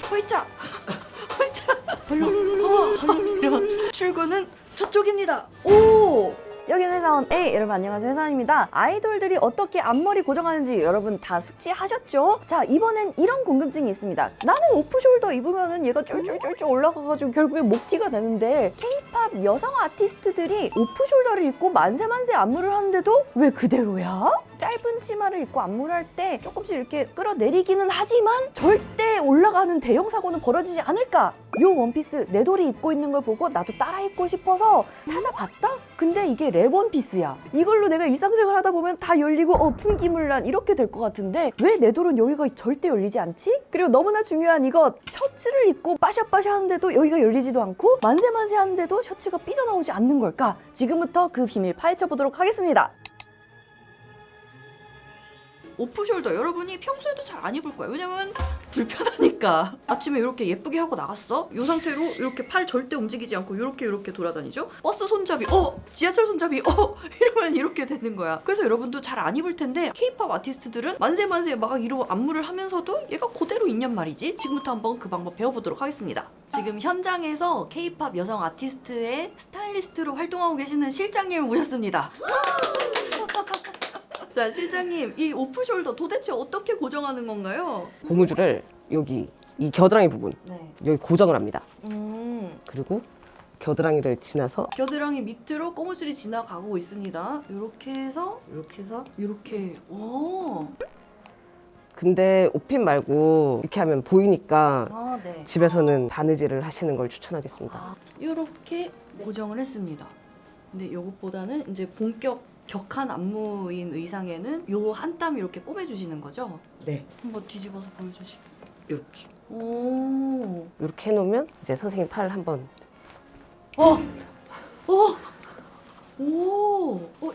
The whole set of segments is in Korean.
활짝 출구는 저쪽입니다. 오! 여기는 회사원 A. 여러분 안녕하세요, 회사원입니다. 아이돌들이 어떻게 앞머리 고정하는지 여러분 다 숙지하셨죠? 자, 이번엔 이런 궁금증이 있습니다. 나는 오프숄더 입으면은 얘가 쫄쫄쫄쫄 올라가가지고 결국에 목티가 되는데 K-팝 여성 아티스트들이 오프숄더를 입고 만세만세 안무를 하는데도 왜 그대로야? 짧은 치마를 입고 안무를 할 때 조금씩 이렇게 끌어내리기는 하지만 절대 올라가는 대형 사고는 벌어지지 않을까? 요 원피스 내 돌이 입고 있는 걸 보고 나도 따라 입고 싶어서 찾아봤다? 근데 이게 랩 원피스야. 이걸로 내가 일상생활 하다 보면 다 열리고 풍기물난 이렇게 될 것 같은데 왜 내 돌은 여기가 절대 열리지 않지? 그리고 너무나 중요한 이것, 셔츠를 입고 빠샤빠샤 하는데도 여기가 열리지도 않고 만세만세 하는데도 셔츠가 삐져나오지 않는 걸까? 지금부터 그 비밀 파헤쳐보도록 하겠습니다. 오프숄더 여러분이 평소에도 잘 안 입을 거예요. 왜냐면 불편하니까. 아침에 이렇게 예쁘게 하고 나갔어? 이 상태로 이렇게 팔 절대 움직이지 않고 이렇게 돌아다니죠? 버스 손잡이, 지하철 손잡이, 이러면 이렇게 되는 거야. 그래서 여러분도 잘 안 입을 텐데 K-팝 아티스트들은 만세만세 막 이러고 안무를 하면서도 얘가 그대로 있냔 말이지. 지금부터 한번 그 방법 배워보도록 하겠습니다. 지금 현장에서 K-팝 여성 아티스트의 스타일리스트로 활동하고 계시는 실장님을 모셨습니다. 자, 실장님, 이 오프숄더 도대체 어떻게 고정하는 건가요? 고무줄을 여기 이 겨드랑이 부분 네. 여기 고정을 합니다. 그리고 겨드랑이를 지나서 겨드랑이 밑으로 고무줄이 지나가고 있습니다. 이렇게 해서 이렇게. 오. 근데 옷핀 말고 이렇게 하면 보이니까 아, 네. 집에서는 바느질을 하시는 걸 추천하겠습니다. 이렇게 고정을 했습니다. 근데 이것보다는 이제 본격 격한 안무인 의상에는 요 한 땀 이렇게 꼬매주시는 거죠? 네. 한번 뒤집어서 보여주시고. 이렇게 오. 이렇게 해놓으면 이제 선생님 팔 한번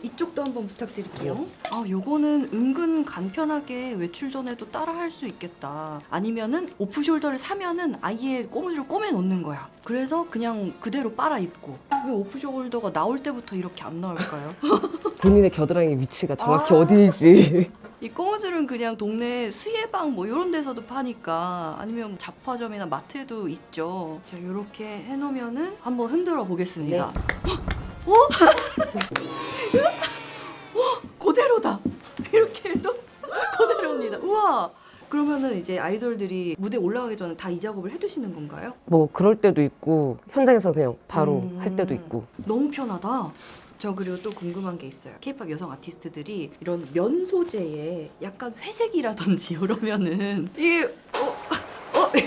이쪽도 한번 부탁드릴게요. 아, 요거는 은근 간편하게 외출 전에도 따라 할 수 있겠다. 아니면은 오프숄더를 사면은 아예 고무줄을 꼬매 놓는 거야. 그래서 그냥 그대로 빨아 입고. 왜 오프숄더가 나올 때부터 이렇게 안 나올까요? 본인의 겨드랑이 위치가 정확히 아. 어디일지 이 고무줄은 그냥 동네 수예방 뭐 이런 데서도 파니까 아니면 잡화점이나 마트에도 있죠. 자, 이렇게 해놓으면은 한번 흔들어 보겠습니다. 오? 그대로다. 이렇게 해도 그대로입니다. 우와. 그러면은 이제 아이돌들이 무대 올라가기 전에 다 이 작업을 해두시는 건가요? 뭐 그럴 때도 있고 현장에서 그냥 바로 할 때도 있고. 너무 편하다. 저 그리고 또 궁금한 게 있어요. K-팝 여성 아티스트들이 이런 면 소재에 약간 회색이라든지 이러면은 이게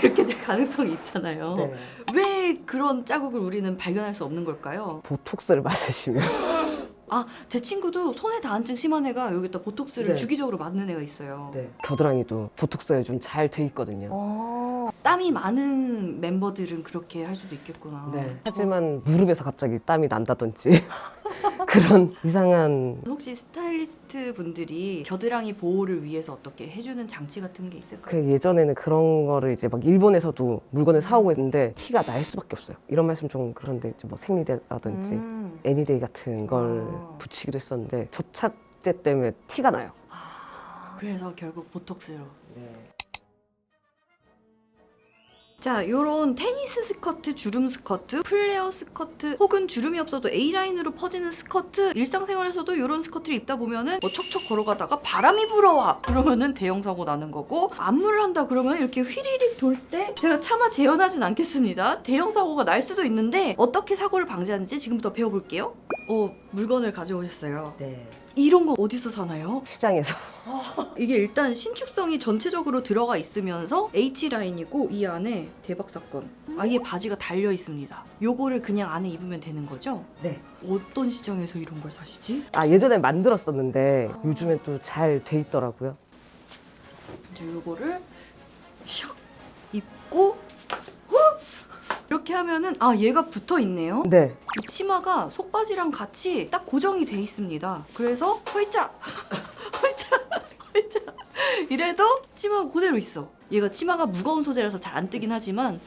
이렇게 될 가능성이 있잖아요. 네. 왜 그런 자국을 우리는 발견할 수 없는 걸까요? 보톡스를 맞으시면 아, 제 친구도 손에 다한증 심한 애가 여기다 보톡스를 네. 주기적으로 맞는 애가 있어요. 겨드랑이도 보톡스에 좀 잘 돼 있거든요. 땀이 많은 멤버들은 그렇게 할 수도 있겠구나. 하지만 무릎에서 갑자기 땀이 난다든지 그런 이상한 혹시 스타일리스트 분들이 겨드랑이 보호를 위해서 어떻게 해주는 장치 같은 게 있을까요? 그 예전에는 그런 거를 이제 막 일본에서도 물건을 사오고 했는데 티가 날 수밖에 없어요. 이런 말씀 좀 그런데 이제 뭐 생리대라든지 애니데이 같은 걸 붙이기도 했었는데 접착제 때문에 티가 나요. 그래서 결국 보톡스로. 자, 요런 테니스 스커트, 주름 스커트, 플레어 스커트 혹은 주름이 없어도 A라인으로 퍼지는 스커트, 일상생활에서도 요런 스커트를 입다 보면은 뭐 척척 걸어가다가 바람이 불어와 그러면은 대형 사고 나는 거고, 안무를 한다 그러면 이렇게 휘리릭 돌 때 제가 차마 재현하진 않겠습니다. 대형 사고가 날 수도 있는데 어떻게 사고를 방지하는지 지금부터 배워볼게요. 물건을 가져오셨어요. 이런 거 어디서 사나요? 시장에서 이게 일단 신축성이 전체적으로 들어가 있으면서 H라인이고 이 안에 대박 사건 아예 바지가 달려 있습니다. 요거를 그냥 안에 입으면 되는 거죠? 네. 어떤 시장에서 이런 걸 사시지? 예전에 만들었었는데 요즘엔 또 잘 돼 있더라고요. 이제 요거를 샥 입고 이렇게 하면은 얘가 붙어 있네요. 네. 이 치마가 속바지랑 같이 딱 고정이 돼 있습니다. 그래서 헐짝 이래도 치마가 그대로 있어. 얘가 치마가 무거운 소재라서 잘 안 뜨긴 하지만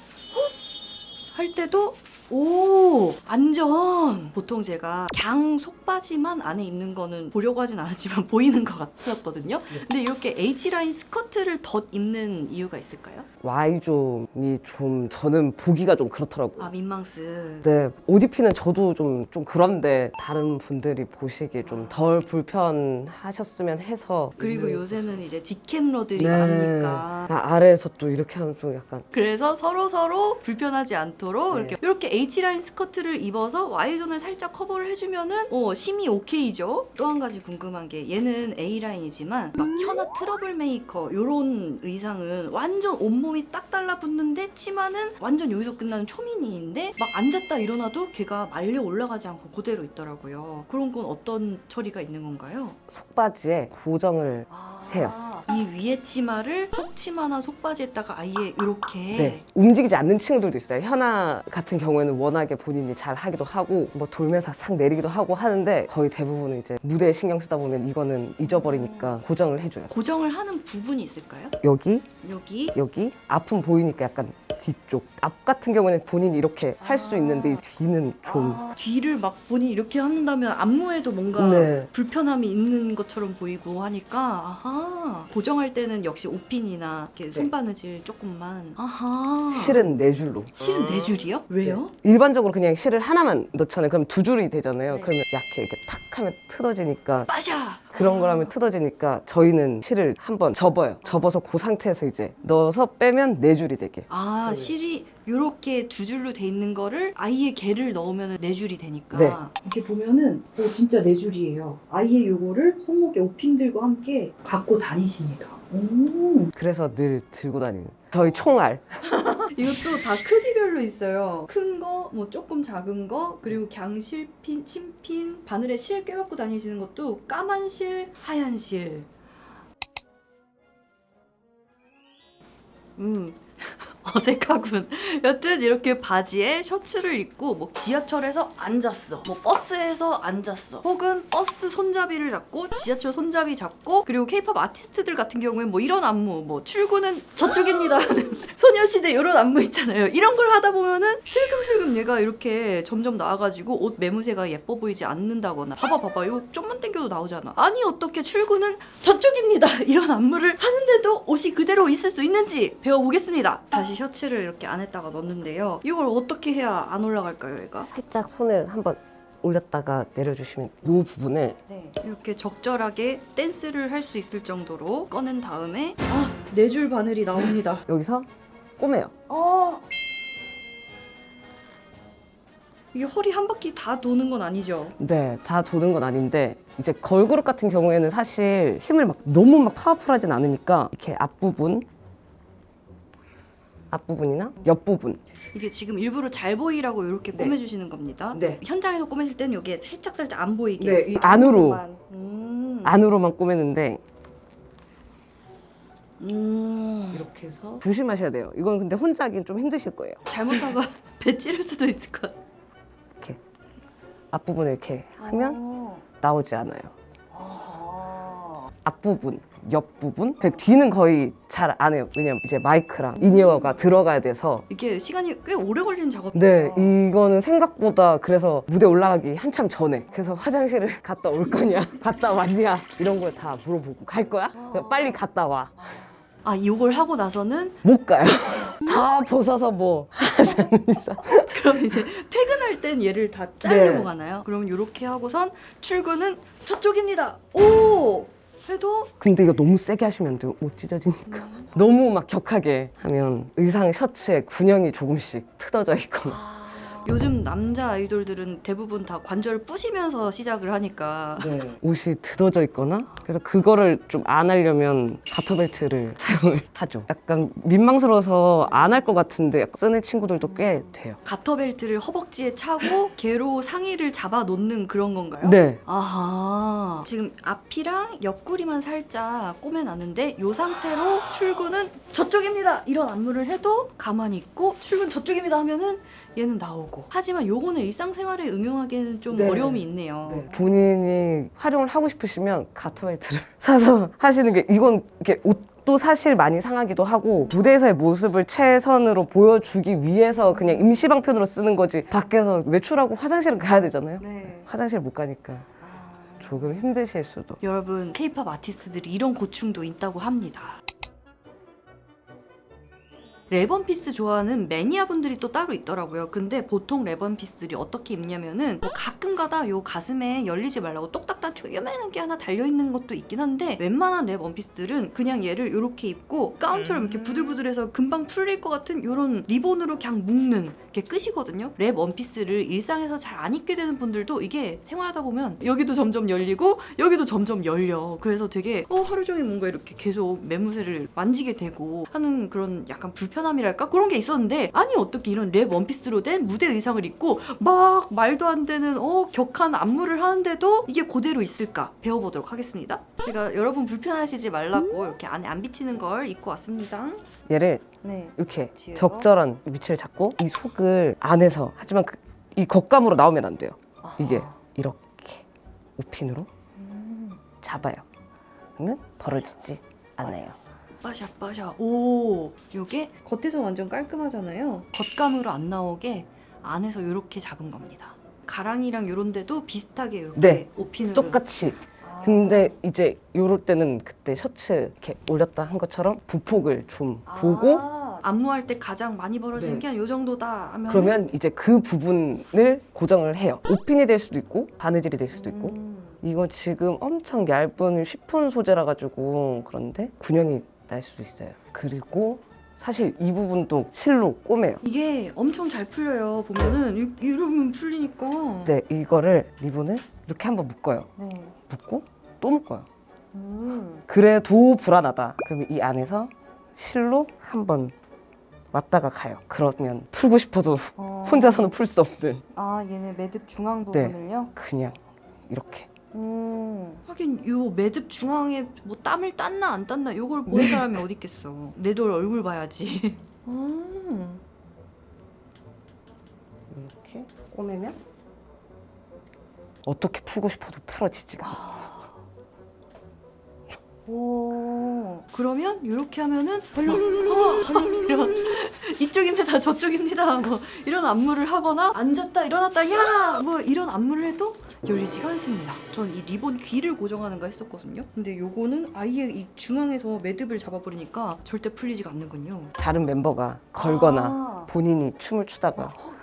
할 때도 오, 완전 보통 제가 갱 속바지만 안에 입는 거는 보려고 하진 않았지만 보이는 것 같았거든요. 근데 이렇게 H라인 스커트를 덧 입는 이유가 있을까요? Y존이 좀 저는 보기가 좀 그렇더라고요. 아, 민망스. 네, 옷 입히는 저도 좀 그런데 다른 분들이 보시기에 좀 덜 불편하셨으면 해서. 그리고 요새는 이제 직캠러들이 네. 많으니까 아래에서 또 이렇게 하면 좀 약간 그래서 서로 불편하지 않도록 네. 이렇게 H라인 스커트를 입어서 Y존을 살짝 커버를 해주면은 심이 오케이죠. 또 한 가지 궁금한 게 얘는 A라인이지만 막 현아 트러블 메이커 요런 의상은 완전 온몸이 딱 달라붙는데 치마는 완전 여기서 끝나는 초미니인데 막 앉았다 일어나도 걔가 말려 올라가지 않고 그대로 있더라고요. 그런 건 어떤 처리가 있는 건가요? 속바지에 고정을 해요. 이 위에 치마를 속치마나 속바지에다가 아예 이렇게 네, 움직이지 않는 친구들도 있어요. 현아 같은 경우에는 워낙에 본인이 잘 하기도 하고 뭐 돌면서 싹 내리기도 하고 하는데 거의 대부분은 이제 무대에 신경 쓰다 보면 이거는 잊어버리니까 고정을 해줘요. 고정을 하는 부분이 있을까요? 여기, 여기 앞은 보이니까 약간 뒤쪽. 앞 같은 경우에는 본인이 이렇게 할 수 있는데 이 뒤는 좀 뒤를 막 본인이 이렇게 한다면 안무에도 뭔가 네. 불편함이 있는 것처럼 보이고 하니까 아하 고정할 때는 역시 옷핀이나 이렇게 손바느질 조금만 아하 실은 네 줄로. 실은 네 줄이요? 왜요? 일반적으로 그냥 실을 하나만 넣잖아요. 그럼 두 줄이 되잖아요. 네. 그러면 약해 이렇게 탁 하면 틀어지니까 빠샤 그런 거라면 틀어지니까 저희는 실을 한번 접어요. 접어서 그 상태에서 이제 넣어서 빼면 네 줄이 되게. 아 실이 이렇게 두 줄로 돼 있는 거를 아예 개를 넣으면 네 줄이 되니까 네. 이렇게 보면은 진짜 네 줄이에요. 아예 요거를 손목에 옷핀들과 함께 갖고 다니십니다. 그래서 늘 들고 다니는. 저희 총알. 이것도 다 크기별로 있어요. 큰 거, 뭐 조금 작은 거, 그리고 갱실핀, 침핀, 바늘에 실 껴갖고 다니시는 것도 까만 실, 하얀 실. 어색하군. 여튼 이렇게 바지에 셔츠를 입고 뭐 지하철에서 앉았어, 뭐 버스에서 앉았어, 혹은 버스 손잡이를 잡고 지하철 손잡이 잡고 그리고 케이팝 아티스트들 같은 경우엔 뭐 이런 안무, 뭐 출구는 저쪽입니다 하는 소녀시대 이런 안무 있잖아요. 이런 걸 하다 보면은 슬금슬금 얘가 이렇게 점점 나와가지고 옷 매무새가 예뻐 보이지 않는다거나 봐봐 이거 좀만 당겨도 나오잖아. 아니 어떻게 출구는 저쪽입니다 이런 안무를 하는데도 옷이 그대로 있을 수 있는지 배워보겠습니다. 다시 셔츠를 이렇게 안에다가 넣는데요. 이걸 어떻게 해야 안 올라갈까요, 얘가? 살짝 손을 한번 올렸다가 내려주시면 이 부분을 이렇게 적절하게 댄스를 할 수 있을 정도로 꺼낸 다음에 네 줄 바늘이 나옵니다. 여기서 꼬매요. 이게 허리 한 바퀴 다 도는 건 아니죠? 네, 다 도는 건 아닌데 이제 걸그룹 같은 경우에는 사실 힘을 막 너무 막 파워풀하진 않으니까 이렇게 앞부분이나 옆부분. 이게 지금 일부러 잘 보이라고 이렇게 네. 꼬매주시는 겁니다. 네. 현장에서 꼬매실 때는 이게 살짝 안 보이게. 네, 이 안으로. 안으로만. 안으로만 꼬매는데 음. 이렇게 해서 조심하셔야 돼요. 이건 근데 혼자 하긴 좀 힘드실 거예요. 잘못하고 배 찌를 수도 있을 것 같아. 이렇게 앞부분을 이렇게 하면 나오지 않아요. 앞부분, 옆부분. 그 뒤는 거의 잘 안 해요. 왜냐면 이제 마이크랑 인이어가 들어가야 돼서. 이게 시간이 꽤 오래 걸리는 작업이에요. 네, 이거는 생각보다 그래서 무대 올라가기 한참 전에 그래서 화장실을 갔다 올 거냐, 갔다 왔냐 이런 걸 다 물어보고 갈 거야? 빨리 갔다 와. 이걸 하고 나서는 못 가요. 다 벗어서 뭐 하지 않는 이상. 그럼 이제 퇴근할 땐 얘를 다 자르고 네. 가나요? 그럼 이렇게 하고선 출근은 저쪽입니다. 오! 해도 근데 이거 너무 세게 하시면 안 돼요. 옷 찢어지니까. 너무 막 격하게 하면 의상 셔츠에 군형이 조금씩 틀어져 있거나. 요즘 남자 아이돌들은 대부분 다 관절을 부시면서 시작을 하니까 옷이 틀어져 있거나. 그래서 그거를 좀 안 하려면 가터벨트를 사용을 하죠. 약간 민망스러워서 안 할 것 같은데 쓰는 친구들도 꽤 돼요. 가터벨트를 허벅지에 차고 개로 상의를 잡아 놓는 그런 건가요? 네. 아하. 지금 앞이랑 옆구리만 살짝 꼬매놨는데 이 상태로 출근은 저쪽입니다. 이런 안무를 해도 가만히 있고 출근 저쪽입니다 하면은 얘는 나오고. 하지만 요거는 일상생활에 응용하기에는 좀 네. 어려움이 있네요. 본인이 활용을 하고 싶으시면 가터벨트를 사서 하시는 게 이건 이렇게 옷도 옷도 사실 많이 상하기도 하고 무대에서의 모습을 최선으로 보여주기 위해서 그냥 임시방편으로 쓰는 거지 밖에서 외출하고 화장실은 가야 되잖아요. 네. 화장실 못 가니까 조금 힘드실 수도. 여러분, K-팝 아티스트들이 이런 고충도 있다고 합니다. 랩원피스 좋아하는 매니아분들이 또 따로 있더라고요. 근데 보통 랩원피스들이 어떻게 입냐면은 뭐 가끔가다 요 가슴에 열리지 말라고 똑딱 단추가 요만한 게 하나 달려있는 것도 있긴 한데 웬만한 랩원피스들은 그냥 얘를 이렇게 입고 가운처럼 이렇게 부들부들해서 금방 풀릴 것 같은 요런 리본으로 그냥 묶는 게 끝이거든요. 랩원피스를 일상에서 잘 안 입게 되는 분들도 이게 생활하다 보면 여기도 점점 열리고 여기도 점점 열려. 그래서 되게 하루 종일 뭔가 이렇게 계속 매무새를 만지게 되고 하는 그런 약간 불편함이랄까? 그런 게 있었는데 아니 어떻게 이런 랩 원피스로 된 무대 의상을 입고 막 말도 안 되는 격한 안무를 하는데도 이게 그대로 있을까? 배워보도록 하겠습니다. 제가 여러분 불편하시지 말라고 이렇게 안에 안 비치는 걸 입고 왔습니다. 얘를 네. 이렇게 뒤에서? 적절한 위치를 잡고 이 속을 안에서 하지만 이 겉감으로 나오면 안 돼요. 이게 이렇게 오핀으로 잡아요. 그러면 벌어지지 않아요. 빠샤. 오, 요게 겉에서 완전 깔끔하잖아요. 겉감으로 안 나오게 안에서 요렇게 잡은 겁니다. 가랑이랑 요런 데도 비슷하게 이렇게 네, 오핀으로. 똑같이. 근데 이제 요럴 때는 그때 셔츠 이렇게 올렸다 한 것처럼 보폭을 좀 보고 안무할 때 가장 많이 벌어지는 네. 게 한 요 정도다 하면 그러면 이제 그 부분을 고정을 해요. 오핀이 될 수도 있고 바느질이 될 수도 있고. 이건 지금 엄청 얇은 쉬폰 소재라 가지고 그런데 균형이 날 수도 있어요. 그리고 사실 이 부분도 실로 꼬매요. 이게 엄청 잘 풀려요. 보면은 이러면 풀리니까. 네, 이거를 리본을 이렇게 한번 묶어요. 네. 묶고 또 묶어요. 그래도 불안하다. 그럼 이 안에서 실로 한번 왔다가 가요. 그러면 풀고 싶어도 혼자서는 풀 수 없는. 얘네 매듭 중앙 네. 부분을요? 그냥 이렇게. 하긴 요 매듭 중앙에 뭐 땀을 땄나 안 땄나 요걸 보는 네. 사람이 어디 있겠어. 내 돌 얼굴 봐야지. 이렇게 꼬매면 어떻게 풀고 싶어도 풀어지지가 않아요. 오. 그러면 이렇게 하면은 이런 이쪽입니다 저쪽입니다 뭐 이런 안무를 하거나 앉았다 일어났다 야 뭐 이런 안무를 해도 열리지가 않습니다. 전 이 리본 귀를 고정하는가 했었거든요. 근데 요거는 아예 이 중앙에서 매듭을 잡아버리니까 절대 풀리지가 않는군요. 다른 멤버가 걸거나 본인이 춤을 추다가 헉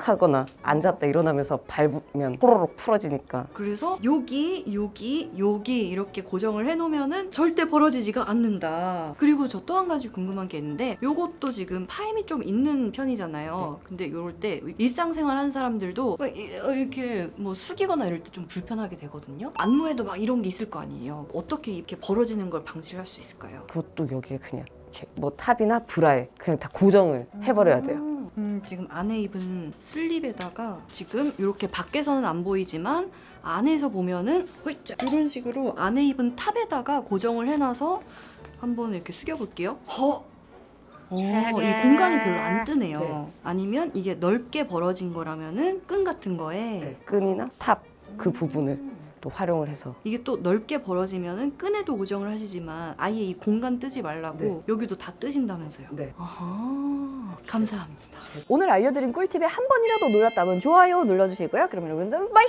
하거나 앉았다 일어나면서 밟으면 호로록 풀어지니까. 그래서 여기 이렇게 고정을 해놓으면은 절대 벌어지지가 않는다. 그리고 저 또 한 가지 궁금한 게 있는데 요것도 지금 파임이 좀 있는 편이잖아요. 근데 요럴 때 일상생활 하는 사람들도 막 이렇게 뭐 숙이거나 이럴 때 좀 불편하게 되거든요. 안무에도 막 이런 게 있을 거 아니에요. 어떻게 이렇게 벌어지는 걸 방지를 할 수 있을까요? 그것도 여기에 그냥 이렇게 뭐 탑이나 브라에 그냥 다 고정을 해버려야 돼요. 지금 안에 입은 슬립에다가 지금 이렇게 밖에서는 안 보이지만 안에서 보면은 홀짝 이런 식으로 안에 입은 탑에다가 고정을 해놔서 한번 이렇게 숙여볼게요. 이 공간이 별로 안 뜨네요. 네. 아니면 이게 넓게 벌어진 거라면은 끈 같은 거에 끈이나 탑 그 부분을 또 활용을 해서. 이게 또 넓게 벌어지면은 끈에도 고정을 하시지만 아예 이 공간 뜨지 말라고 네. 여기도 다 뜨신다면서요. 네. 아하, 감사합니다. 오늘 알려드린 꿀팁에 한 번이라도 놀랐다면 좋아요 눌러주시고요. 그럼 여러분들 빠이!